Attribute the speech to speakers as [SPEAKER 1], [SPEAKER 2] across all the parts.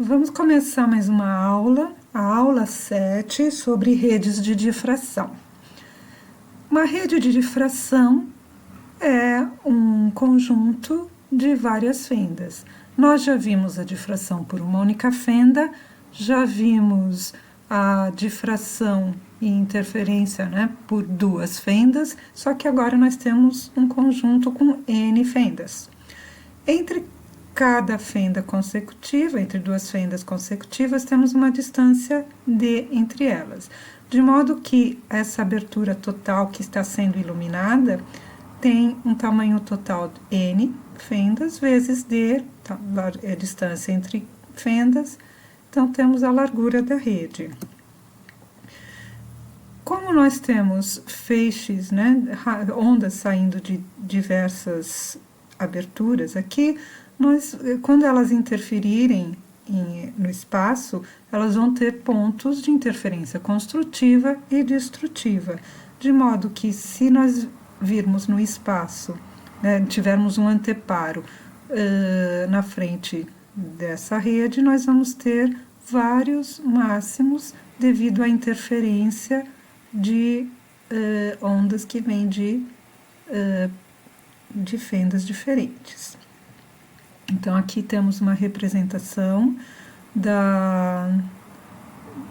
[SPEAKER 1] Vamos começar mais uma aula, a aula 7, sobre redes de difração. Uma rede de difração é um conjunto de várias fendas. Nós já vimos a difração por uma única fenda, já vimos a difração e interferência, por duas fendas, só que agora nós temos um conjunto com N fendas. Entre cada fenda consecutiva, entre duas fendas consecutivas, temos uma distância D entre elas, de modo que essa abertura total que está sendo iluminada tem um tamanho total de N fendas vezes D, a distância entre fendas, então temos a largura da rede. Como nós temos feixes, ondas saindo de diversas aberturas aqui, quando elas interferirem no espaço, elas vão ter pontos de interferência construtiva e destrutiva, de modo que se nós virmos no espaço, tivermos um anteparo na frente dessa rede, nós vamos ter vários máximos devido à interferência de ondas que vêm de fendas diferentes. Então, aqui temos uma representação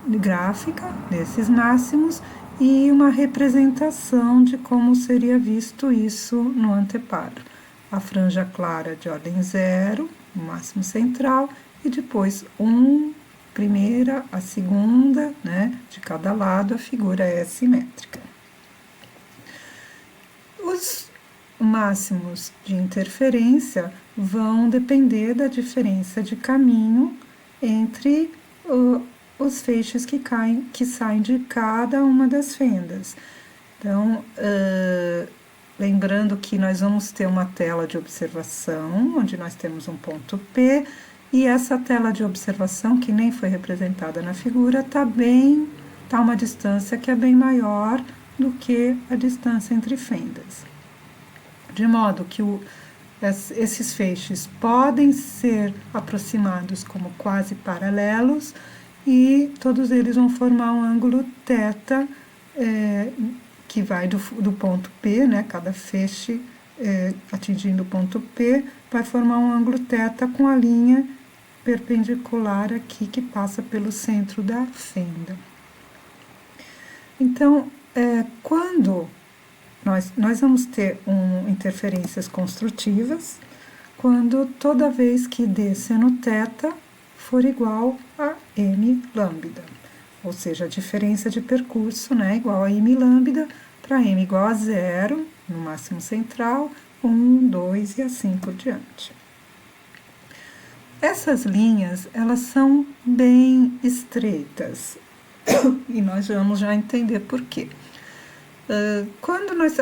[SPEAKER 1] gráfica desses máximos e uma representação de como seria visto isso no anteparo. A franja clara de ordem 0, o máximo central, e depois primeira, a segunda, de cada lado, a figura é simétrica. Os máximos de interferência vão depender da diferença de caminho entre os feixes que saem de cada uma das fendas. Então, lembrando que nós vamos ter uma tela de observação, onde nós temos um ponto P, e essa tela de observação, que nem foi representada na figura, tá uma distância que é bem maior do que a distância entre fendas. De modo que esses feixes podem ser aproximados como quase paralelos e todos eles vão formar um ângulo θ, que vai do ponto P, cada feixe atingindo o ponto P, vai formar um ângulo θ com a linha perpendicular aqui que passa pelo centro da fenda. Então, quando nós vamos ter interferências construtivas quando toda vez que D seno θ for igual a M lambda, ou seja, a diferença de percurso igual a M lambda, para M igual a 0, no máximo central, 1, 2 e assim por diante. Essas linhas, elas são bem estreitas, e nós vamos já entender por quê.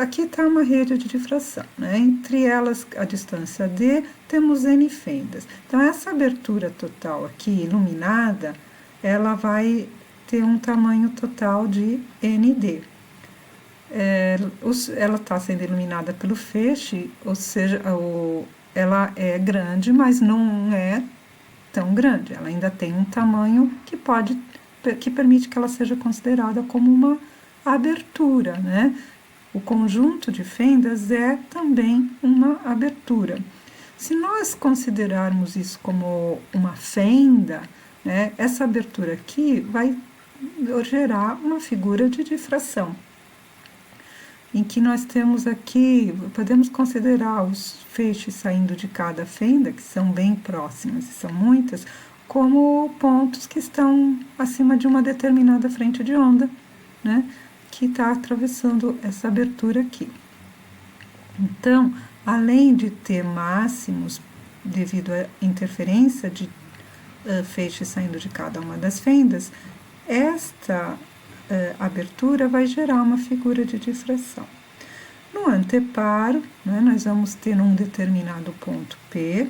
[SPEAKER 1] Aqui está uma rede de difração, entre elas a distância D, temos N fendas. Então, essa abertura total aqui iluminada, ela vai ter um tamanho total de ND. Ela está sendo iluminada pelo feixe, ou seja, ela é grande, mas não é tão grande. Ela ainda tem um tamanho que permite que ela seja considerada como uma abertura, O conjunto de fendas é também uma abertura. Se nós considerarmos isso como uma fenda, essa abertura aqui vai gerar uma figura de difração, em que nós temos aqui, podemos considerar os feixes saindo de cada fenda, que são bem próximas e são muitas, como pontos que estão acima de uma determinada frente de onda, que está atravessando essa abertura aqui. Então, além de ter máximos devido à interferência de feixes saindo de cada uma das fendas, esta abertura vai gerar uma figura de difração. No anteparo, nós vamos ter num determinado ponto P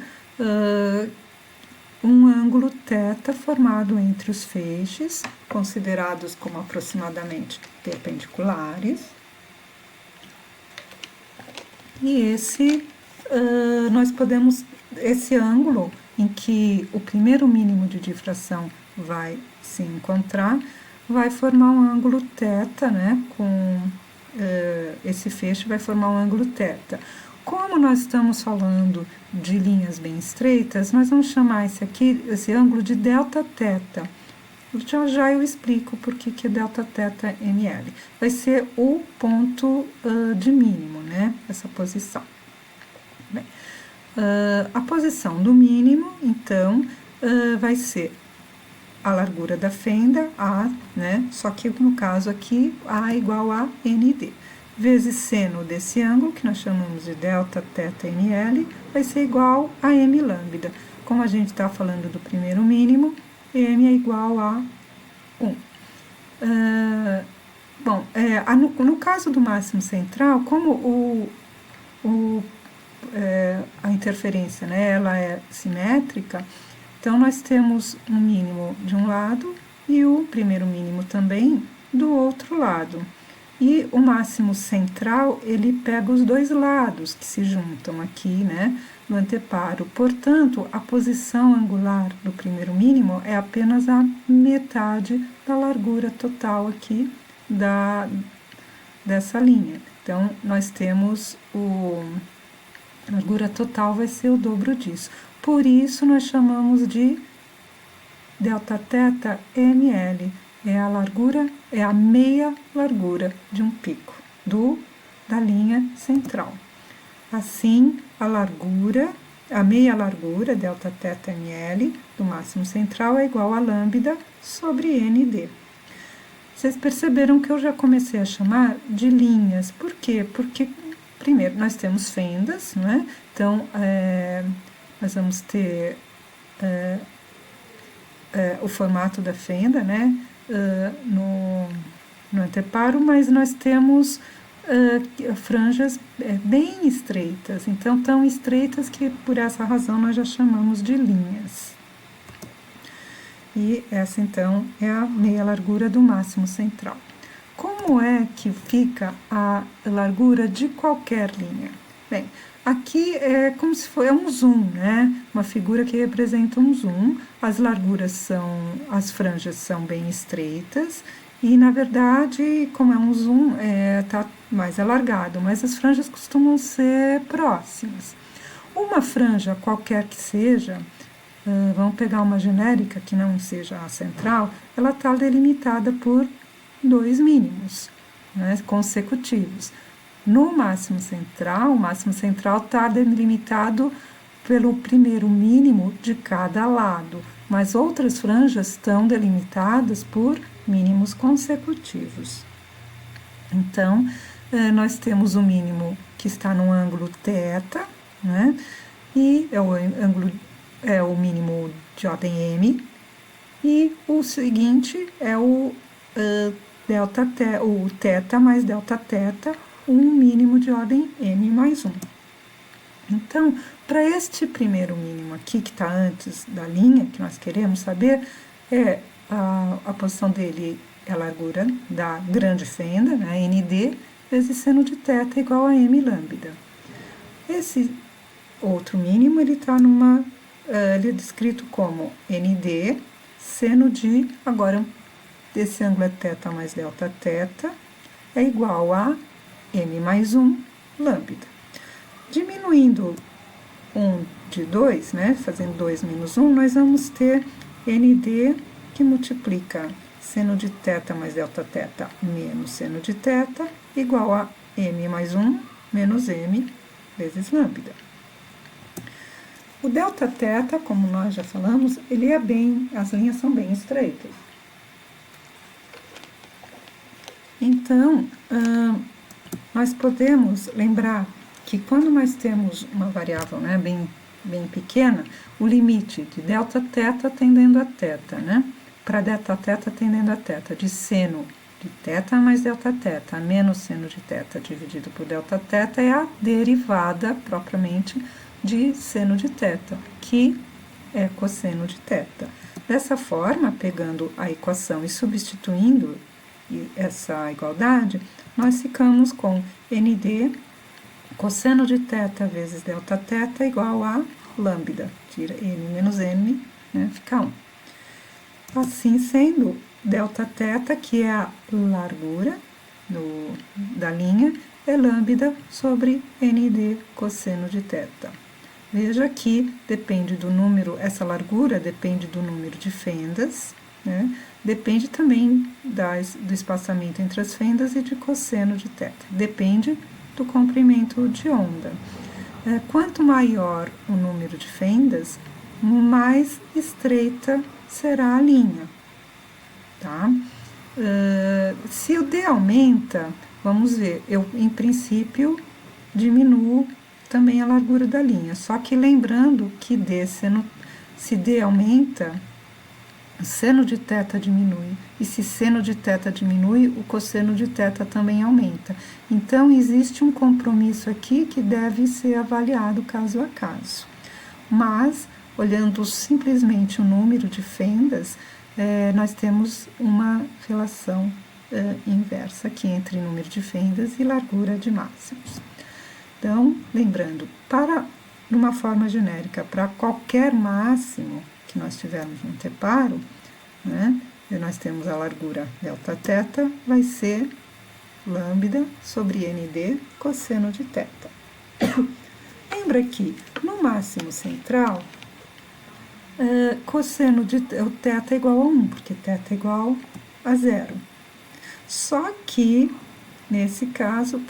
[SPEAKER 1] um ângulo θ formado entre os feixes, considerados como aproximadamente perpendiculares. E esse ângulo em que o primeiro mínimo de difração vai se encontrar, vai formar um ângulo θ, né? Esse feixe vai formar um ângulo θ. Como nós estamos falando de linhas bem estreitas, nós vamos chamar esse ângulo de Δθ. Já eu explico por que é Δθ ML. Vai ser o ponto de mínimo, né? Essa posição. Bem, a posição do mínimo, então, vai ser a largura da fenda, A, né? Só que no caso aqui, A igual a ND. Vezes seno desse ângulo, que nós chamamos de Δθ ML, vai ser igual a M lambda. Como a gente está falando do primeiro mínimo, M é igual a 1. No caso do máximo central, como a interferência, né, ela é simétrica, então nós temos um mínimo de um lado e o primeiro mínimo também do outro lado. E o máximo central, ele pega os dois lados que se juntam aqui, né, no anteparo. Portanto, a posição angular do primeiro mínimo é apenas a metade da largura total aqui dessa linha. Então, nós temos a largura total vai ser o dobro disso. Por isso, nós chamamos de Δθ ML. É a meia largura de um pico da linha central. Assim, a meia largura, Δθ ML, do máximo central é igual a lambda sobre ND. Vocês perceberam que eu já comecei a chamar de linhas. Por quê? Porque, primeiro, nós temos fendas, não é? Então, nós vamos ter o formato da fenda, né? No anteparo, mas nós temos franjas bem estreitas, então tão estreitas que por essa razão nós já chamamos de linhas. E essa então é a meia largura do máximo central. Como é que fica a largura de qualquer linha? Bem, aqui é como se fosse um zoom, né? Uma figura que representa um zoom. As franjas são bem estreitas e, na verdade, como é um zoom, tá mais alargado, mas as franjas costumam ser próximas. Uma franja, qualquer que seja, vamos pegar uma genérica que não seja a central, ela está delimitada por dois mínimos, né, consecutivos. No máximo central, o máximo central está delimitado pelo primeiro mínimo de cada lado, mas outras franjas estão delimitadas por mínimos consecutivos. Então, nós temos o mínimo que está no ângulo θ, né? E é o mínimo de ordem M, e o seguinte é o θ mais Δθ, um mínimo de ordem M mais 1. Então, para este primeiro mínimo aqui, que está antes da linha, que nós queremos saber, a posição dele é a largura da grande fenda, né, ND, vezes seno de θ igual a M lambda. Esse outro mínimo, ele é descrito como ND, seno de, agora, esse ângulo é θ mais Δθ, é igual a M mais 1 lambda. Diminuindo 1 de 2, né, fazendo 2 menos 1, nós vamos ter ND que multiplica seno de θ mais Δθ menos seno de θ igual a M mais 1 menos M vezes lambda. O Δθ, como nós já falamos, as linhas são bem estreitas. Então, nós podemos lembrar que quando nós temos uma variável, né, bem pequena, o limite de Δθ tendendo a θ, né? Para Δθ tendendo a θ, de seno de θ mais Δθ menos seno de θ dividido por Δθ é a derivada propriamente de seno de θ, que é cosseno de θ. Dessa forma, pegando a equação e substituindo essa igualdade, nós ficamos com ND Cosseno de θ vezes delta θ igual a lambda. Tira n menos n, né, fica 1. Assim sendo, delta θ, que é a largura da linha, é lambda sobre nd cosseno de θ. Veja que depende do número, essa largura depende do número de fendas, né? Depende também do espaçamento entre as fendas e de cosseno de θ. Depende do comprimento de onda. Quanto maior o número de fendas, mais estreita será a linha, tá? Se o D aumenta, vamos ver, eu em princípio diminuo também a largura da linha, só que lembrando que se D aumenta, o seno de θ diminui, e se seno de θ diminui, o cosseno de θ também aumenta. Então, existe um compromisso aqui que deve ser avaliado caso a caso. Mas, olhando simplesmente o número de fendas, nós temos uma relação inversa aqui entre número de fendas e largura de máximos. Então, lembrando, numa forma genérica, para qualquer máximo que nós tivermos no anteparo, né, nós temos a largura delta θ, vai ser lambda sobre nd cosseno de θ. Lembra que no máximo central, cosseno de θ é igual a 1, porque θ é igual a 0. Só que, nesse caso,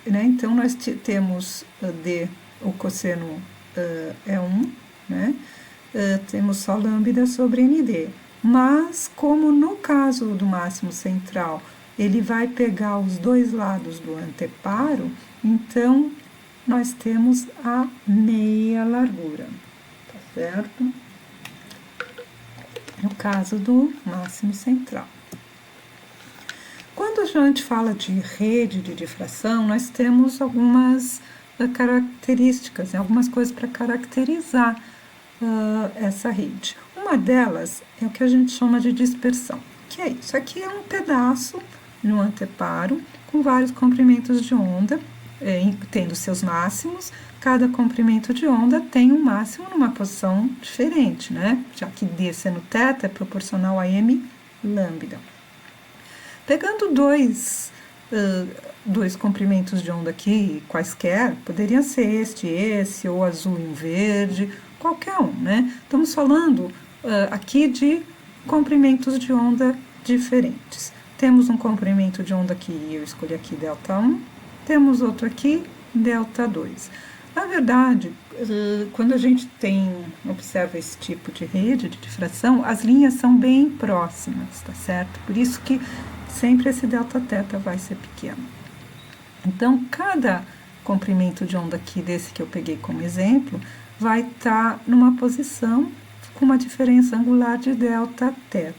[SPEAKER 1] né, então nós temos o cosseno é 1, né? Temos só lambda sobre nd. Mas, como no caso do máximo central, ele vai pegar os dois lados do anteparo, então nós temos a meia largura, tá certo? No caso do máximo central. Quando a gente fala de rede de difração, nós temos algumas características, algumas coisas para caracterizar essa rede. Uma delas é o que a gente chama de dispersão, que é isso. Aqui é um pedaço no anteparo com vários comprimentos de onda, tendo seus máximos. Cada comprimento de onda tem um máximo numa posição diferente, né? Já que D seno θ é proporcional a m lambda. Pegando dois comprimentos de onda aqui, quaisquer, poderia ser esse, ou azul e um verde, qualquer um, né? Estamos falando aqui de comprimentos de onda diferentes. Temos um comprimento de onda que eu escolhi aqui, delta 1, temos outro aqui, delta 2. Na verdade, quando a gente observa esse tipo de rede de difração, as linhas são bem próximas, tá certo? Por isso que sempre esse delta θ vai ser pequeno. Então, cada comprimento de onda aqui, desse que eu peguei como exemplo, vai estar numa posição com uma diferença angular de delta θ,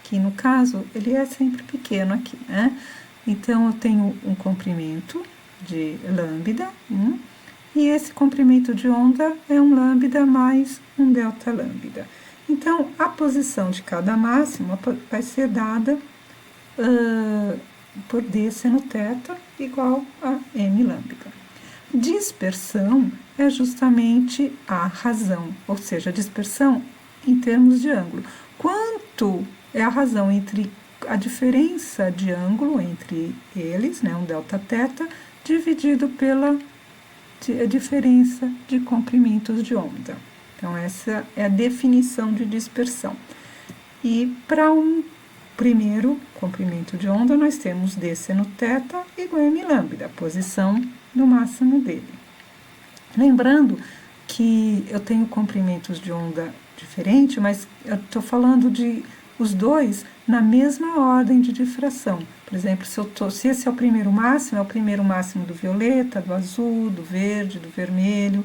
[SPEAKER 1] que no caso, ele é sempre pequeno aqui, né? Então, eu tenho um comprimento de lambda, e esse comprimento de onda é um lambda mais um delta lambda. Então, a posição de cada máximo vai ser dada por D seno θ igual a m lambda. Dispersão é justamente a razão, ou seja, a dispersão em termos de ângulo. Quanto é a razão entre a diferença de ângulo entre eles, né, um delta θ, dividido pela diferença de comprimentos de onda. Então, essa é a definição de dispersão. E para um primeiro comprimento de onda, nós temos D seno θ igual a m lambda, a posição do máximo dele. Lembrando que eu tenho comprimentos de onda diferentes, mas eu estou falando de os dois na mesma ordem de difração. Por exemplo, se esse é o primeiro máximo do violeta, do azul, do verde, do vermelho,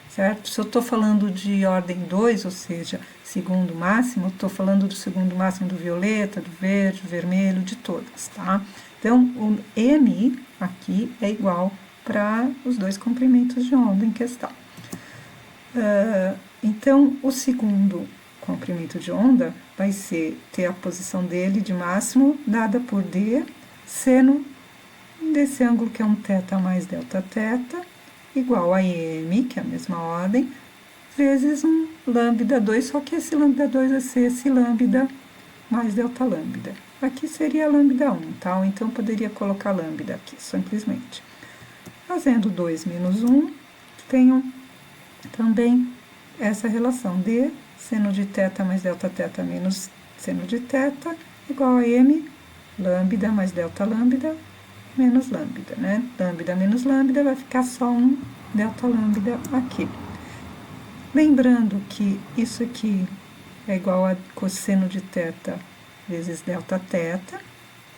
[SPEAKER 1] certo? Se eu estou falando de ordem 2, ou seja, segundo máximo, eu estou falando do segundo máximo do violeta, do verde, do vermelho, de todas, tá? Então, o M aqui é igual para os dois comprimentos de onda em questão. Então, o segundo comprimento de onda vai ter a posição dele de máximo dada por D seno desse ângulo que é um θ mais Δθ, igual a m, que é a mesma ordem, vezes um λ2, só que esse λ2 vai ser esse λ mais Δλ. Aqui seria λ1, tá? Ou então poderia colocar λ aqui, simplesmente. Fazendo 2 menos 1, tenho também essa relação d seno de θ mais Δθ menos seno de θ, igual a m, λ mais Δλ menos λ, né? Λ menos λ vai ficar só um Δλ aqui. Lembrando que isso aqui é igual a cosseno de θ vezes Δθ,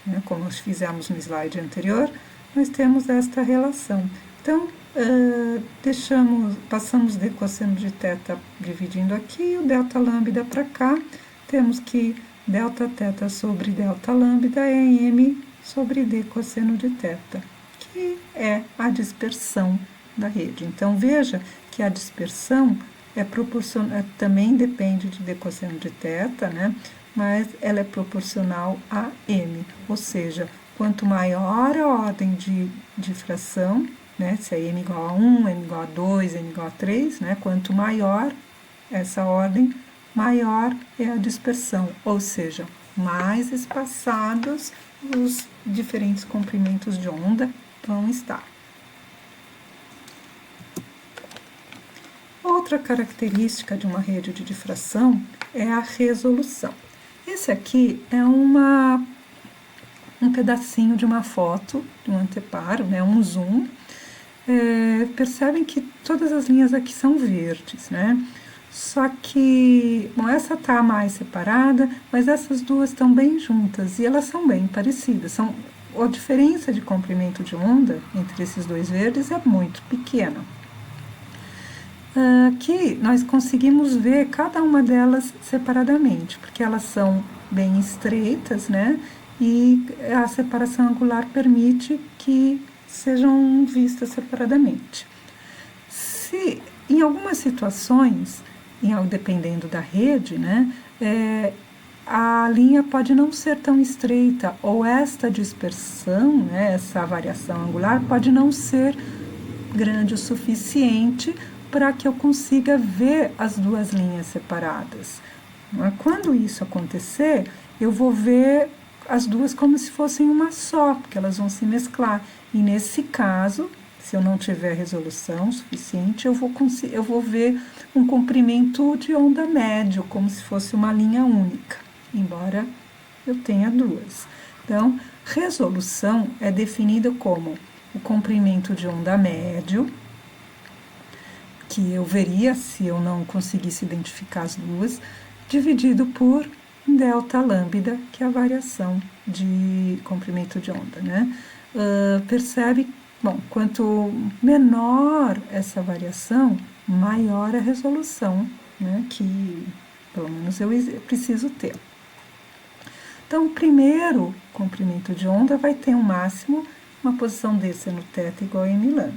[SPEAKER 1] né? Como nós fizemos no slide anterior, nós temos esta relação. Então, passamos de cosseno de θ dividindo aqui, o Δλ para cá, temos que Δθ sobre Δλ é m sobre d cosseno de θ, que é a dispersão da rede. Então, veja que a dispersão também depende de d cosseno de θ, né? Mas ela é proporcional a m, ou seja, quanto maior a ordem de fração, né? Se é m igual a 1, m igual a 2, m igual a 3, né? Quanto maior essa ordem, maior é a dispersão, ou seja, mais espaçados os diferentes comprimentos de onda vão estar. Outra característica de uma rede de difração é a resolução. Esse aqui é um pedacinho de uma foto, de um anteparo, né, um zoom. Percebem que todas as linhas aqui são verdes, né? Só que, bom, essa tá mais separada, mas essas duas estão bem juntas e elas são bem parecidas. A diferença de comprimento de onda entre esses dois verdes é muito pequena. Aqui nós conseguimos ver cada uma delas separadamente, porque elas são bem estreitas, né? E a separação angular permite que sejam vistas separadamente. Se em algumas situações, dependendo da rede, né, a linha pode não ser tão estreita, ou esta dispersão, né, essa variação angular pode não ser grande o suficiente para que eu consiga ver as duas linhas separadas. Quando isso acontecer, eu vou ver as duas como se fossem uma só, porque elas vão se mesclar. E nesse caso, se eu não tiver resolução suficiente, eu vou ver um comprimento de onda médio, como se fosse uma linha única, embora eu tenha duas. Então, resolução é definida como o comprimento de onda médio, que eu veria se eu não conseguisse identificar as duas, dividido por Δλ, que é a variação de comprimento de onda, né? Percebe, bom, quanto menor essa variação, maior a resolução, né? Que pelo menos eu preciso ter. Então, o primeiro comprimento de onda vai ter um máximo, uma posição d seno θ igual a mλ.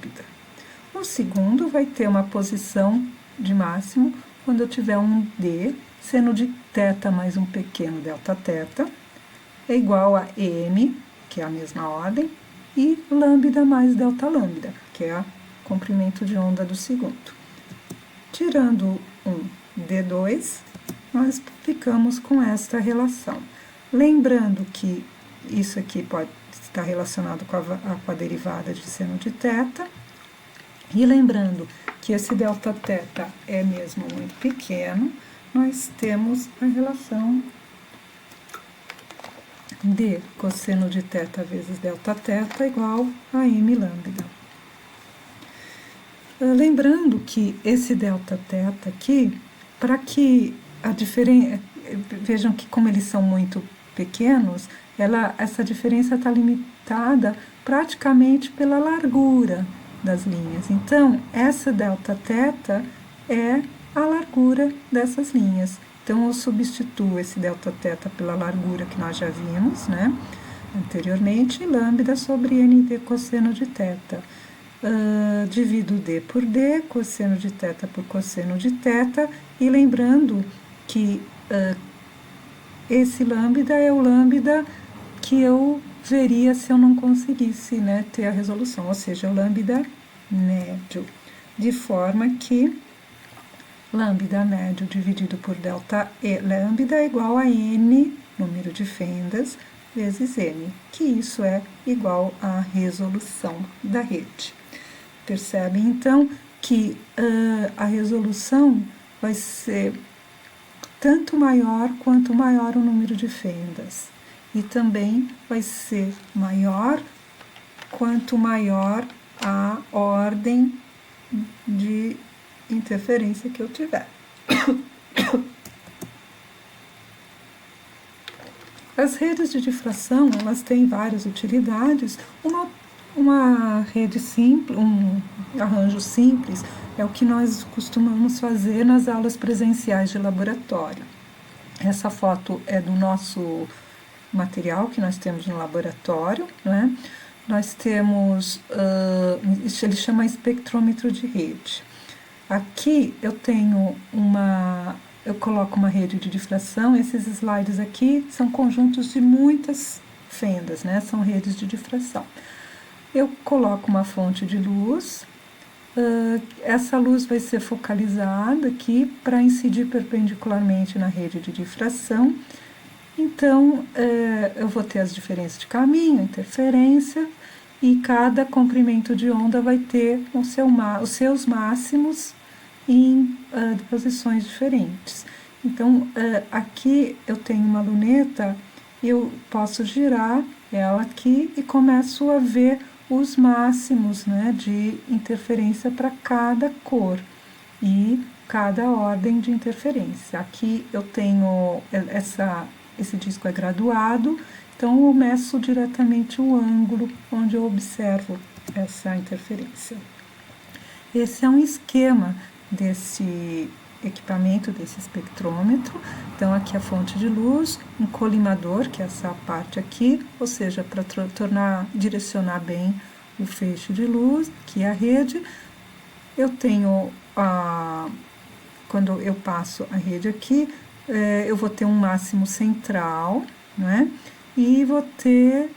[SPEAKER 1] O segundo vai ter uma posição de máximo quando eu tiver um d seno de θ mais um pequeno Δθ é igual a m, que é a mesma ordem, e λ mais Δλ, que é o comprimento de onda do segundo. Tirando um d2, nós ficamos com esta relação. Lembrando que isso aqui pode estar relacionado com a derivada de seno de θ, e lembrando que esse Δθ é mesmo muito pequeno, nós temos a relação d cosseno de θ vezes Δθ igual a mλ. Lembrando que esse Δθ aqui, para que a diferença, vejam que como eles são muito pequenos, essa diferença está limitada praticamente pela largura das linhas. Então, essa Δθ é a largura dessas linhas. Então, eu substituo esse Δθ pela largura que nós já vimos, né, anteriormente, e λ sobre nd cosseno de θ. Divido d por d, cosseno de θ por cosseno de θ, e lembrando que esse λ é o λ que eu veria se eu não conseguisse, né, ter a resolução, ou seja, o lambda médio, de forma que lambda médio dividido por delta E lambda é igual a N, número de fendas, vezes M, que isso é igual à resolução da rede. Percebe, então, que a resolução vai ser tanto maior quanto maior o número de fendas. E também vai ser maior quanto maior a ordem de interferência que eu tiver. As redes de difração, elas têm várias utilidades. Uma rede simples, um arranjo simples, é o que nós costumamos fazer nas aulas presenciais de laboratório. Essa foto é do nosso material que nós temos no laboratório, né? Nós temos, ele chama espectrômetro de rede. Aqui eu tenho eu coloco uma rede de difração. Esses slides aqui são conjuntos de muitas fendas, né? São redes de difração. Eu coloco uma fonte de luz, essa luz vai ser focalizada aqui para incidir perpendicularmente na rede de difração. Então, eu vou ter as diferenças de caminho, interferência, e cada comprimento de onda vai ter os seus máximos em posições diferentes. Então, aqui eu tenho uma luneta, eu posso girar ela aqui e começo a ver os máximos, né, de interferência para cada cor e cada ordem de interferência. Aqui eu tenho esse disco é graduado, então eu meço diretamente o ângulo onde eu observo essa interferência. Esse é um esquema desse equipamento, desse espectrômetro. Então, aqui a fonte de luz, um colimador, que é essa parte aqui, ou seja, para direcionar bem o feixe de luz, que é a rede. Eu tenho, quando eu passo a rede aqui, eu vou ter um máximo central, né? E vou ter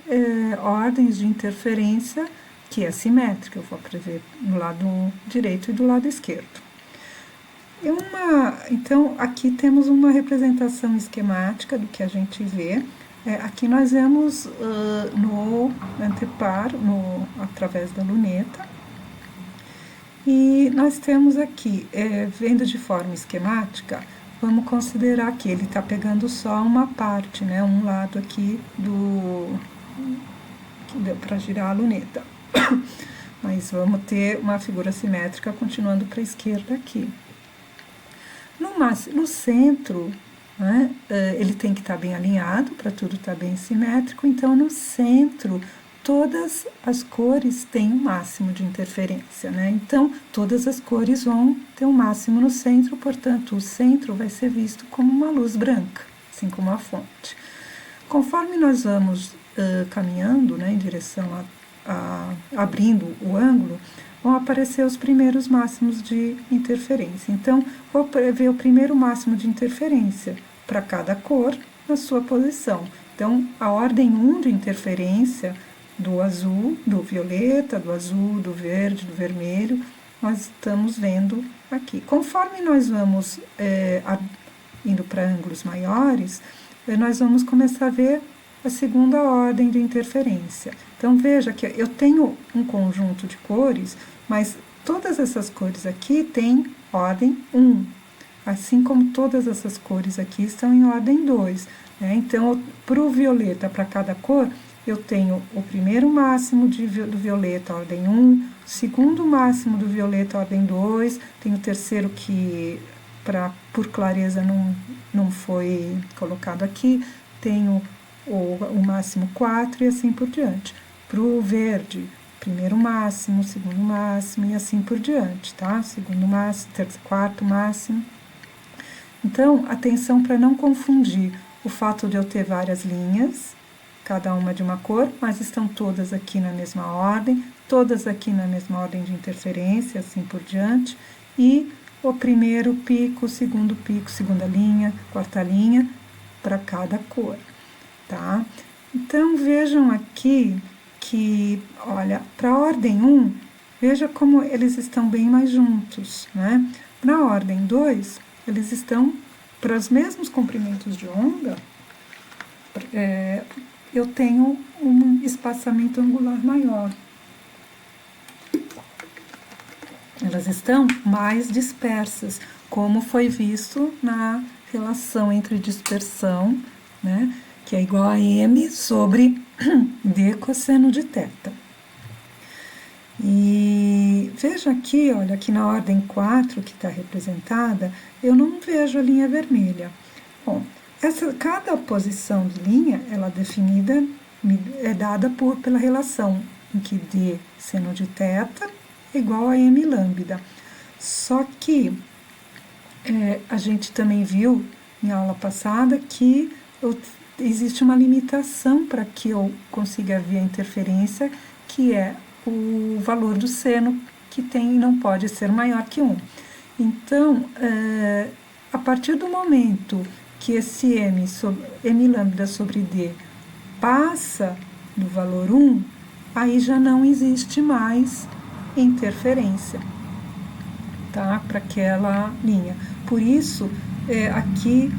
[SPEAKER 1] ordens de interferência que é simétrica, eu vou prever do lado direito e do lado esquerdo. Então, aqui temos uma representação esquemática do que a gente vê. Aqui nós vemos no anteparo, através da luneta. E nós temos aqui, vendo de forma esquemática, vamos considerar que ele está pegando só uma parte, né, um lado aqui que deu para girar a luneta. Mas vamos ter uma figura simétrica continuando para a esquerda aqui. No centro, né, ele tem que estar bem alinhado para tudo estar bem simétrico. Então, no centro, todas as cores têm um máximo de interferência, né? Então, todas as cores vão ter um máximo no centro, portanto, o centro vai ser visto como uma luz branca, assim como a fonte. Conforme nós vamos caminhando, né, em direção abrindo o ângulo, vão aparecer os primeiros máximos de interferência. Então, vou prever o primeiro máximo de interferência para cada cor na sua posição. Então, a ordem 1 de interferência do azul, do violeta, do azul, do verde, do vermelho, nós estamos vendo aqui. Conforme nós vamos indo para ângulos maiores, nós vamos começar a ver a segunda ordem de interferência. Então, veja que eu tenho um conjunto de cores, mas todas essas cores aqui têm ordem 1, assim como todas essas cores aqui estão em ordem 2. Né? Então, para o violeta, para cada cor, eu tenho o primeiro máximo do violeta, ordem 1, o segundo máximo do violeta, ordem 2, tenho o terceiro que, por clareza, não foi colocado aqui, tenho o máximo 4 e assim por diante. Para o verde, primeiro máximo, segundo máximo e assim por diante, tá? Segundo máximo, quarto máximo. Então, atenção para não confundir o fato de eu ter várias linhas, cada uma de uma cor, mas estão todas aqui na mesma ordem, todas aqui na mesma ordem de interferência, assim por diante, e o primeiro pico, segunda linha, quarta linha, para cada cor. Tá? Então, vejam aqui que, olha, para a ordem 1, veja como eles estão bem mais juntos, né? Na ordem 2, eles estão para os mesmos comprimentos de onda, eu tenho um espaçamento angular maior. Elas estão mais dispersas, como foi visto na relação entre dispersão, né, que é igual a m sobre d cosseno de θ. E veja aqui, olha, aqui na ordem 4, que está representada, eu não vejo a linha vermelha. Bom, cada posição de linha, ela definida, é dada pela relação em que d seno de θ é igual a m lambda. Só que a gente também viu em aula passada que existe uma limitação para que eu consiga ver a interferência, que é o valor do seno que não pode ser maior que 1. Então, a partir do momento que esse m lambda sobre d passa do valor 1, aí já não existe mais interferência, tá? Para aquela linha. Por isso, aqui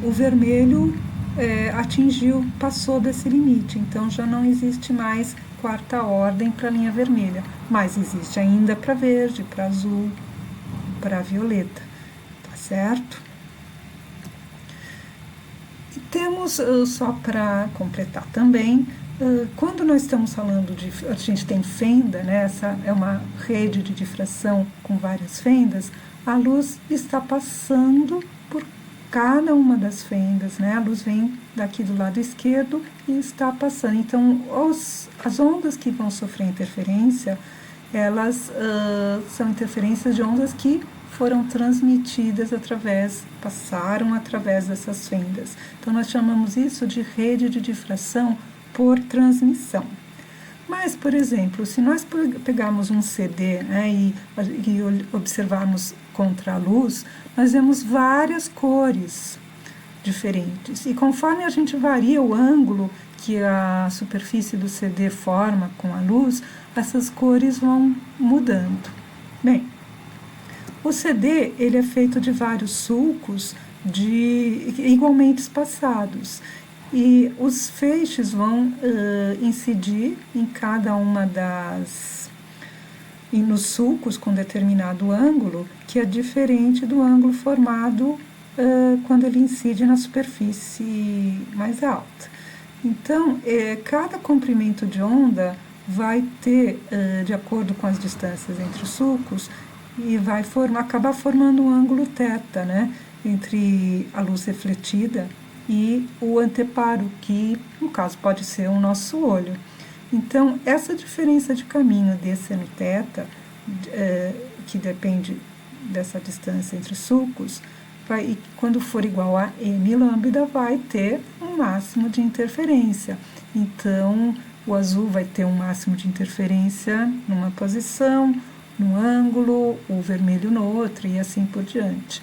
[SPEAKER 1] o vermelho passou desse limite, então já não existe mais quarta ordem para a linha vermelha, mas existe ainda para verde, para azul, para violeta, tá certo? E temos, só para completar também, quando nós estamos falando a gente tem fenda, né, essa é uma rede de difração com várias fendas, a luz está passando por cada uma das fendas, né, a luz vem daqui do lado esquerdo e está passando. Então, as ondas que vão sofrer interferência, elas são interferências de ondas que foram transmitidas passaram através dessas fendas. Então, nós chamamos isso de rede de difração por transmissão. Mas, por exemplo, se nós pegarmos um CD, né, e observarmos contra a luz, nós vemos várias cores diferentes. E conforme a gente varia o ângulo que a superfície do CD forma com a luz, essas cores vão mudando. Bem, o CD ele é feito de vários sulcos igualmente espaçados. E os feixes vão incidir em cada uma e nos sulcos com determinado ângulo, que é diferente do ângulo formado quando ele incide na superfície mais alta. Então, cada comprimento de onda vai ter, de acordo com as distâncias entre os sulcos, e vai acabar formando um ângulo θ, né, entre a luz refletida e o anteparo, que no caso pode ser o nosso olho. Então, essa diferença de caminho d seno θ, que depende dessa distância entre sulcos, quando for igual a m lambda, vai ter um máximo de interferência. Então, o azul vai ter um máximo de interferência numa posição, num ângulo, o vermelho no outro, e assim por diante.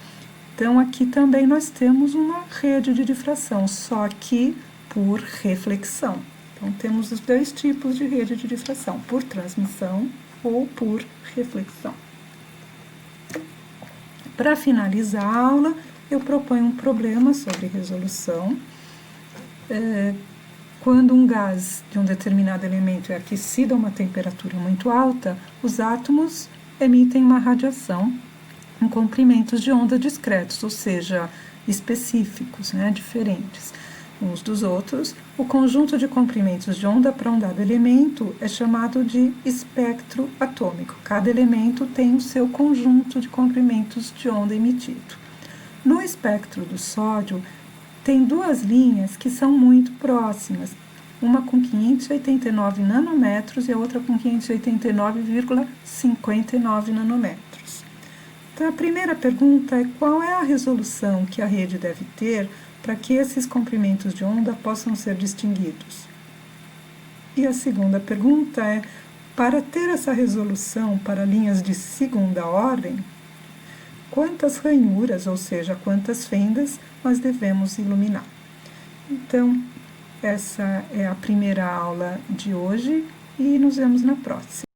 [SPEAKER 1] Então, aqui também nós temos uma rede de difração, só que por reflexão. Então, temos os dois tipos de rede de difração, por transmissão ou por reflexão. Para finalizar a aula, eu proponho um problema sobre resolução. Quando um gás de um determinado elemento é aquecido a uma temperatura muito alta, os átomos emitem uma radiação em comprimentos de onda discretos, ou seja, específicos, né, diferentes uns dos outros. O conjunto de comprimentos de onda para um dado elemento é chamado de espectro atômico. Cada elemento tem o seu conjunto de comprimentos de onda emitido. No espectro do sódio, tem duas linhas que são muito próximas, uma com 589 nanômetros e a outra com 589,59 nanômetros. Então, a primeira pergunta é: qual é a resolução que a rede deve ter para que esses comprimentos de onda possam ser distinguidos? E a segunda pergunta é: para ter essa resolução para linhas de segunda ordem, quantas ranhuras, ou seja, quantas fendas, nós devemos iluminar? Então, Essa é a primeira aula de hoje e nos vemos na próxima.